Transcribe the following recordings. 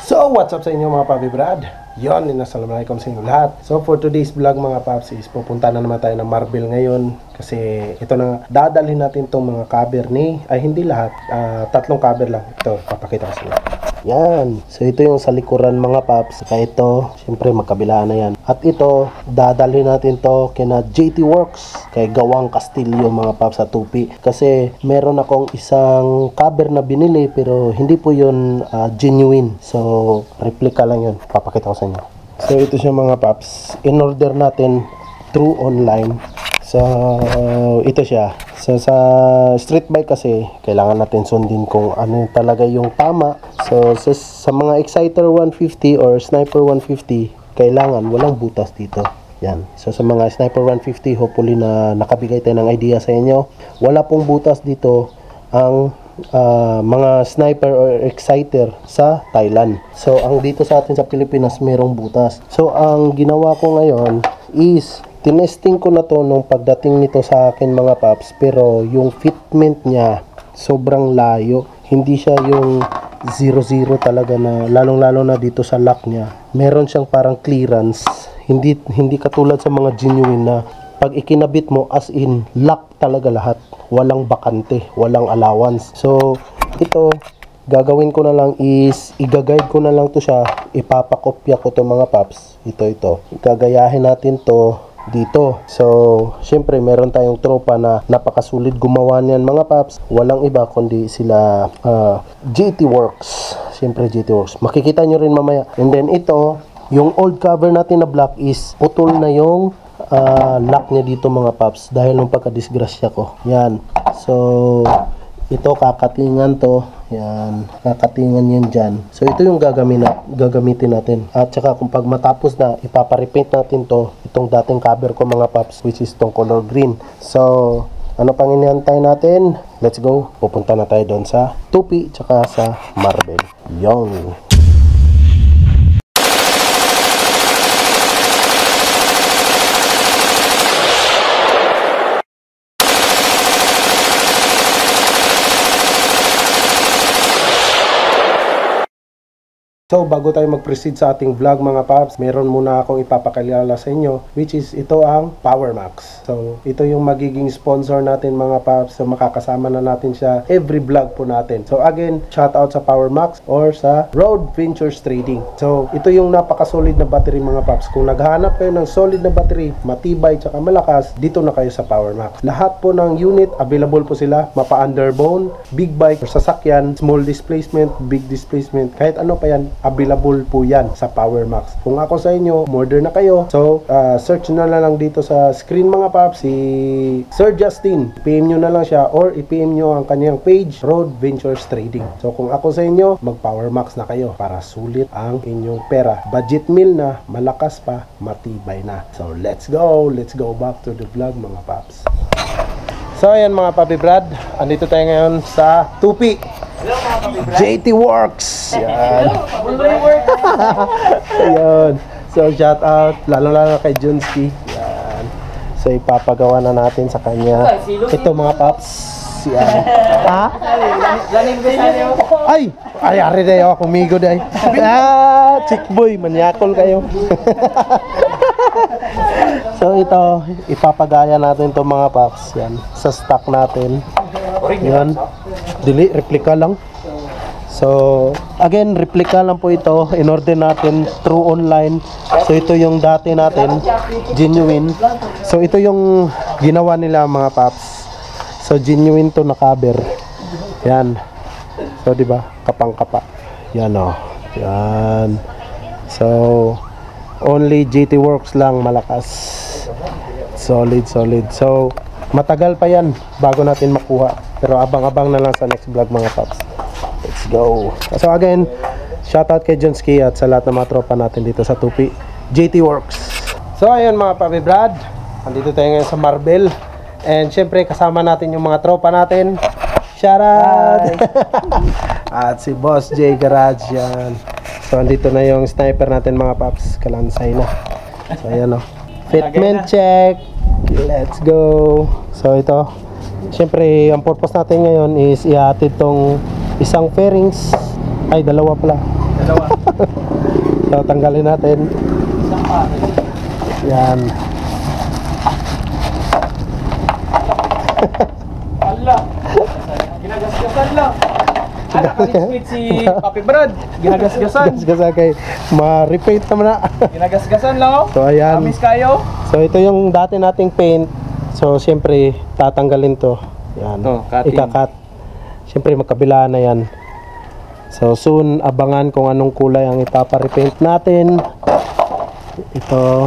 So, what's up sa inyo mga Papi Brad? Yon, assalamualaikum sa inyo lahat. So, for today's vlog mga Paps is pupunta na naman tayo ng Marble ngayon. Kasi ito na, dadalhin natin itong mga cover ni, ay hindi lahat, tatlong cover lang. Ito, papakita ko sa inyo. Yan. So, ito yung sa likuran mga Paps. Saka ito, syempre magkabila na yan. At ito, dadalhin natin to kina JT Works, kay Gawang Castillo mga Paps sa Tupi. Kasi meron akong isang cover na binili pero hindi po yun genuine. So, replica lang yun. Papakita ko sa inyo. So, ito siya mga Paps. In-order natin through online. So, ito siya. So, sa street bike kasi, kailangan natin sundin kung ano talaga yung tama. So, sa mga Exciter 150 or Sniper 150, kailangan walang butas dito. Yan. So, sa mga Sniper 150, hopefully na nakabigay tayo ng idea sa inyo. Wala pong butas dito ang mga Sniper or Exciter sa Thailand. So, ang dito sa atin sa Pilipinas, merong butas. So, ang ginawa ko ngayon is tinesting ko na to nung pagdating nito sa akin mga Paps, pero yung fitment niya sobrang layo. Hindi siya yung 0-0 talaga na lalong-lalo na dito sa lock niya. Meron siyang parang clearance. Hindi katulad sa mga genuine na pag ikinabit mo as in lock talaga lahat. Walang bakante, walang allowance. So, ito gagawin ko na lang is i-guide ko na lang to siya. Ipapakopya ko to mga Paps. Ito. Gagayahin natin to dito. So, syempre meron tayong tropa na napakasulit gumawa niyan mga Paps. Walang iba kundi sila JT Works. Syempre JT Works. Makikita nyo rin mamaya. And then ito, yung old cover natin na black is putol na yung lock niya dito mga Paps dahil nung pagka-disgrasya ko. Yan. So, ito kakatingan to. Yan, kakatingan yan dyan. So, ito yung gagamitin natin. At saka kung pag matapos na, ipaparepaint natin to, itong dating cover ko mga Paps, which is itong color green. So, ano pang inihantay natin? Let's go. Pupunta na tayo doon sa Tupi, tsaka sa Marble. Yung. So, bago tayo mag-proceed sa ating vlog mga Paps, meron muna akong ipapakilala sa inyo, which is ito ang Power Max. So, ito yung magiging sponsor natin mga Paps. So, makakasama na natin siya every vlog po natin. So, again, shout out sa Power Max or sa Road Ventures Trading. So, ito yung napaka-solid na battery mga Paps. Kung naghahanap kayo ng solid na battery, matibay, tsaka malakas, dito na kayo sa Power Max. Lahat po ng unit, available po sila. Mapa-underbone, big bike, or sasakyan, small displacement, big displacement, kahit ano pa yan, available po yan sa Power Max. Kung ako sa inyo, order na kayo. So, search na lang dito sa screen mga Paps, si Sir Justin. I-PM nyo na lang siya or i-PM nyo ang kanyang page, Road Ventures Trading. So, kung ako sa inyo, mag-Power Max na kayo para sulit ang inyong pera. Budget meal na, malakas pa, matibay na. So, let's go! Let's go back to the vlog mga Paps. So, ayan mga Papi Brad. Andito tayo ngayon sa Tupi. JT Works. Yan. Ayun. So, shout out lalo kay Junski. Yan. So, ipapagawa na natin sa kanya. Ito mga Paps. Yan. Ha? Ay! Ayari na yun. Kumigo na yun. Chick boy. Manyakol kayo. So, ito. Ipapagaya natin to mga Paps. Yan. Sa stock natin. Yan. Dili, replica lang. So, again, replica lang po ito. In-order natin through online. So, ito yung dati natin, genuine. So, ito yung ginawa nila mga Paps. So, genuine to na cover. Yan. So, di ba? Kapang-kapa. Yan o. Yan. So, only JT Works lang malakas. Solid. So, matagal pa yan bago natin makuha. Pero abang-abang na lang sa next vlog mga Paps. Let's go. So again, shoutout kay Junski at sa lahat ng mga tropa natin dito sa Tupi, JT Works. So ayun mga Papi Brad, andito tayo ngayon sa Marble. And syempre kasama natin yung mga tropa natin. Shoutout! At si Boss J Garage yan. So andito na yung sniper natin mga Paps. Kalansay na. So ayan o. Fitment check. Let's go. So ito, syempre ang purpose natin ngayon is ihatid tong isang fairings Ay, dalawa pala. Dalawa. So, tanggalin natin. Isang pa. Yan. Ala. Ginagasgasan lang. Ala, kalit si Papi Brad. Ginagasgasan. Gasgasan kay ma-repaint naman na. Ginagasgasan lang, oh. So, ayan. Amis kayo. So, ito yung dati nating paint. So, siyempre, tatanggalin to. Yan. Oh, cutting. Ika-cut. Siyempre, magkabila na yan. So, soon, abangan kung anong kulay ang ipapa-repaint natin. Ito.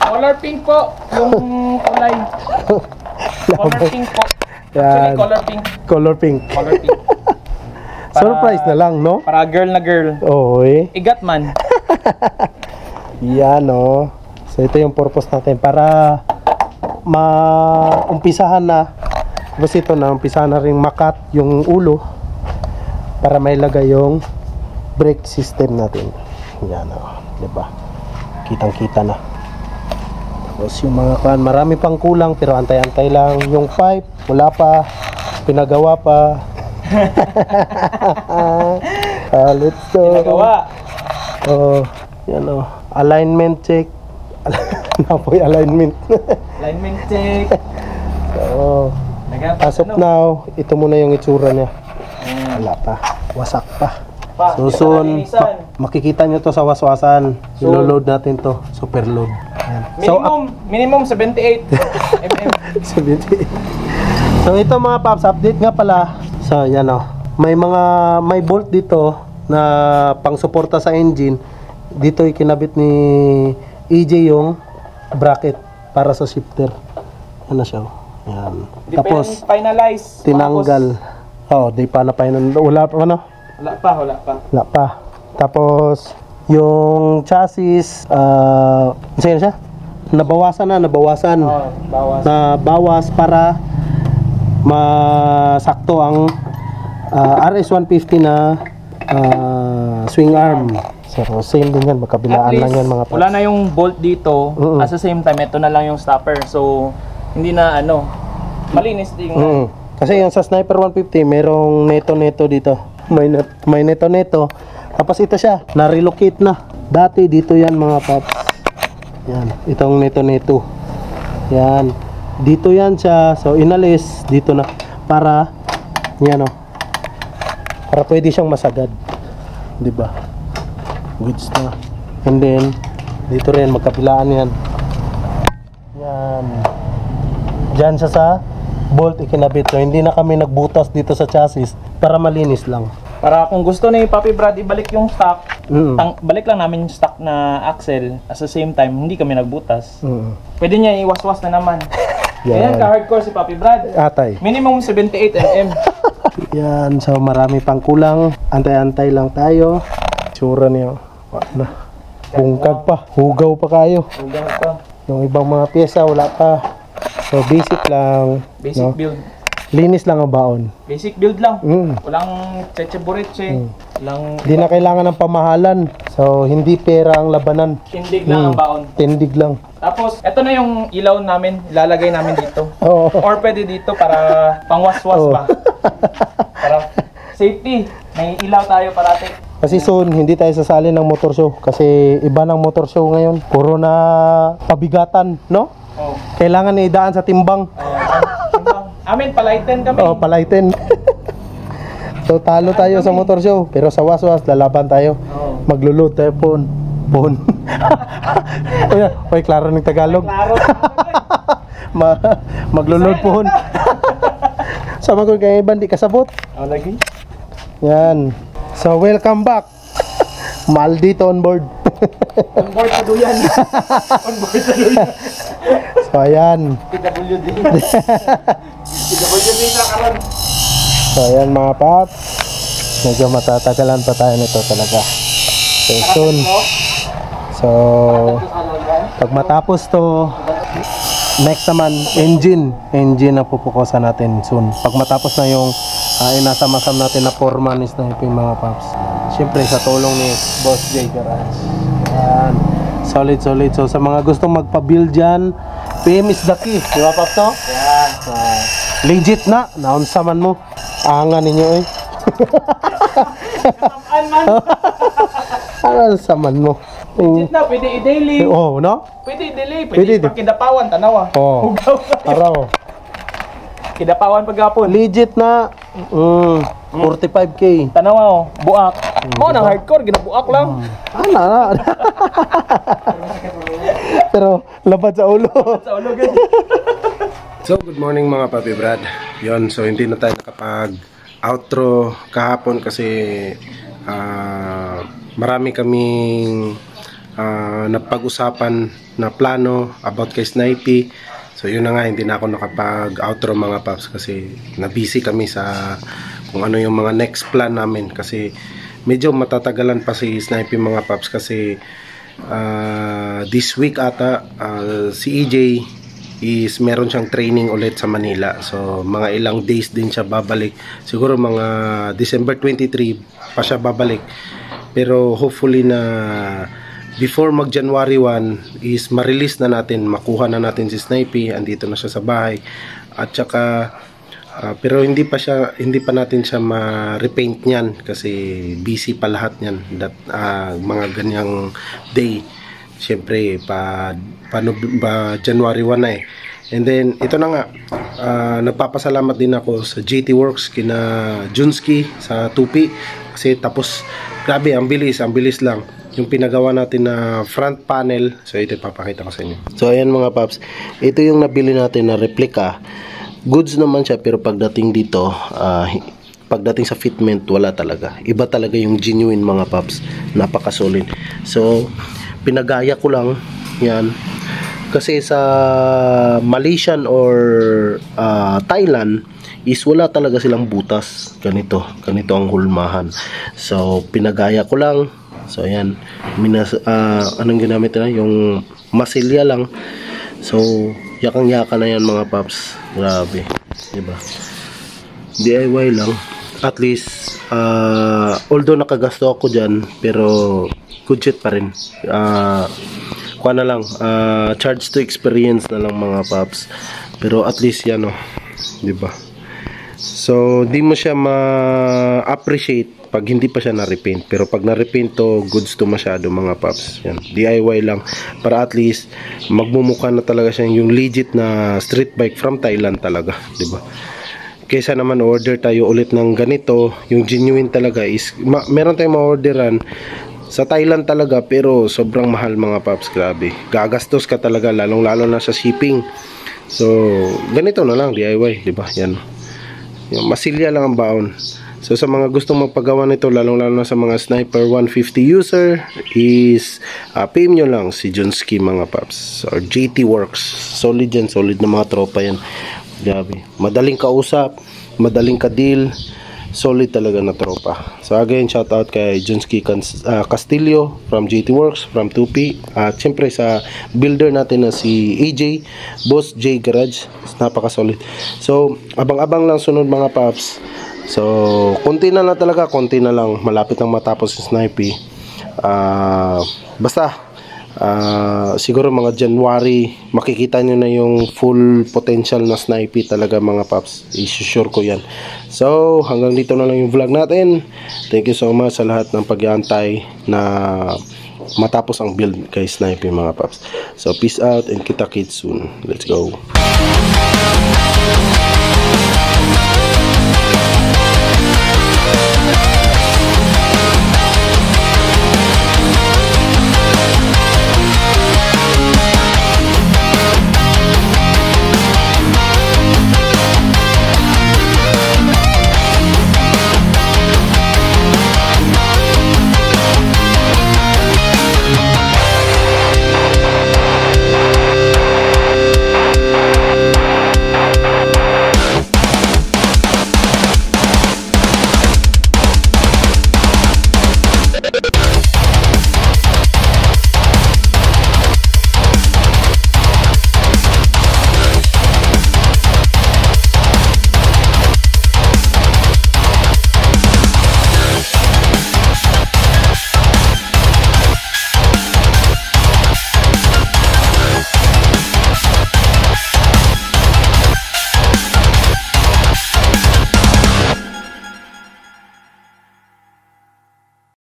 Color pink po. Yung kulay. Color pink po. Actually, Yan. color pink. Color pink. Color pink. Surprise na lang, no? Para girl na girl. Oo, eh. Igat man. Yan, no? So, ito yung purpose natin. Para maumpisahan na. Tapos ito na, umpisahan na rin makat yung ulo. Para may lagay yung brake system natin. Yan, no? Diba? Kitang-kita na. Tapos yung mga kan, marami pang kulang pero antay-antay lang. Yung pipe, wala pa. Pinagawa pa. Let's go. Pinagawa. Oh, yan oh. Alignment check. Napoy alignment. Alignment check. So, as of now, ito muna yung itsura niya. Wala pa. Wasak pa. So soon, makikita nyo to sa waswasan. Ilo-load natin to. Super load. Ayan. Minimum 78 mm. 78. So ito mga paps, update nga pala. So yan o. May bolt dito na pang suporta sa engine. Dito ikinabit ni EJ yung bracket para sa shifter. Ano siya? Yan. Tapos finalize. tinanggal. Oh, di pa na final. Wala pa ano? Wala pa. Tapos yung chassis saan siya? Nabawasan. Oh, bawas. Nabawas para masakto ang RS150 na swing arm. So same din yan, magkabilaan lang yan mga paps. Wala na yung bolt dito. At the same time, ito na lang yung stopper. So hindi na malinis din. Kasi yung sa Sniper 150 merong neto dito. May neto. Tapos ito siya, na-relocate na. Dati dito yan mga paps. Yan, itong neto. Yan. Dito yan siya. So inalis dito na para yan oh. Para pwede siyang masagad. 'Di ba? Goods na. And then dito rin magkabilaan yan. Yan. Diyan siya sa bolt ikinabit. So hindi na kami nagbutas dito sa chassis para malinis lang. Para kung gusto ni Papi Brad ibalik yung stock, balik lang namin yung stock na axle. At the same time, hindi kami nagbutas. Pwede niya iwas-was na naman. Yan ka-hardcore si Papi Brad. Atay. Minimum 78 mm. Yan, so marami pang kulang. Antay-antay lang tayo. Tsura niyo. Na. Bungkag pa. Hugaw pa kayo. Hugaw pa. Yung ibang mga pyesa wala pa. So basic lang. Basic build. Linis lang ang baon. Basic build lang. Walang cheche-boreche. Walang... Hindi na kailangan ng pamahalan. So hindi pera ang labanan. Tindig lang ang baon. Tindig lang. Tapos, ito na yung ilaw namin. Ilalagay namin dito. Oo. Or pwede dito para pangwaswas ba? Para safety. May ilaw tayo parati. Kasi soon, hindi tayo sasali ng motor show. Kasi iba ng motor show ngayon. Puro na pabigatan, no? Oh. Kailangan na idaan sa timbang. Amin, palaitin kami. Oh, palaitin. So talo tayo sa motor show. Pero sa waswas, lalaban tayo. Maglulod tayo phone. Oy, klaro ng Tagalog. Klaro. Maglulod phone. Sama ko kay Iban, di kasabot. Lagi. Yan. So welcome back. Maldito on board. On board sa duyan. On board sa duyan. So ayan. PWD. PWD na karon. So ayan mga paps. Medyo matatagalan pa tayo nito talaga. So soon. So pag matapos to, next naman engine ang pupukusan natin soon. Pag matapos na yung inasama-sam natin na 4 man sniping mga paps. Siyempre sa tulong ni Boss J Garage. Yan. Solid. So sa mga gustong magpa-build dyan, PM is the key. Di ba paps no? Yeah. Legit na. Naunsaman mo. Angan ninyo eh. Kasamaan man. Ano saman mo? Legit na, pwede i-daily. Oh, no? Pwede i-daily. Pwede Pwede pagkidapawan, tanawa. Oh. Hugaw. Araw. Kidapawan pagkapon. Legit na 45k. Tanawa oh, buak. Mo nang hardcore, ginabuak lang. Ana. Pero labad sa ulo. Sa ulo gid. So, good morning mga Papi Brad. Yon, so hindi na tayo nakapag-outro kahapon kasi marami kaming napag-usapan na plano about kay Snipey. So, yun na nga, hindi na ako nakapag-outro mga Paps kasi na-busy kami sa kung ano yung mga next plan namin kasi medyo matatagalan pa si Snipey mga Paps kasi this week ata si EJ is meron siyang training ulit sa Manila. So mga ilang days din siya babalik. Siguro mga December 23 pa siya babalik. Pero hopefully na before mag January 1 is ma-release na natin, makuha na natin si Snipey, andito na siya sa bahay. At saka pero hindi pa natin siya ma-repaint niyan kasi busy pa lahat niyan mga ganyang day. Siyempre pa January 1 na eh. And then ito na nga, nagpapasalamat din ako sa GT Works kina Junski sa Tupi kasi tapos grabe ang bilis lang yung pinagawa natin na front panel. So ito ipapakita ko sa inyo. So ayan mga Paps, ito yung nabili natin na replica. Goods naman siya pero pagdating dito pagdating sa fitment wala talaga. Iba talaga yung genuine mga Paps. Napaka-solid. So pinagaya ko lang yan kasi sa Malaysian or Thailand is wala talaga silang butas. Ganito ang hulmahan. So pinagaya ko lang. So ayan, anong ginamit na yung masilya lang. So yakang-yaka na yan mga Paps. Grabe, diba? DIY lang. At least although nakagasto ako dyan, pero good shit pa rin. Kuha na lang, charge to experience na lang mga Paps. Pero at least yan oh, diba? So di mo siya ma-appreciate pag hindi pa siya na-repaint. Pero pag na-repaint to, goods to masyado mga Paps. Yan, DIY lang para at least magmumukha na talaga siya yung legit na street bike from Thailand talaga, diba? Kaysa naman order tayo ulit ng ganito, yung genuine talaga is meron tayong ma-orderan sa Thailand talaga pero sobrang mahal mga Paps. Grabe, gagastos ka talaga lalong-lalo na sa shipping. So ganito na lang DIY, diba? Yan, yung masilya lang ang baon. So sa mga gustong magpagawa nito, lalong-lalo na sa mga Sniper 150 user is PM nyo lang si Junski mga Paps or GT Works. Solid yan, solid na mga tropa yan. Grabe, madaling kausap, madaling ka-deal, solid talaga na tropa. So again, shout out kay Junski Castillo from GT Works, from 2P. At syempre sa builder natin na si AJ, Boss J Garage, napaka-solid. So abang-abang lang sunod mga Paps. So konti na talaga, konti na lang, malapit nang matapos si Snipey. Basta siguro mga January makikita nyo na yung full potential na Snipey talaga mga Paps. I-sure ko yan. So hanggang dito na lang yung vlog natin. Thank you so much sa lahat ng pag-aantay na matapos ang build kay Snipey mga Paps. So peace out and kita-kits soon. Let's go.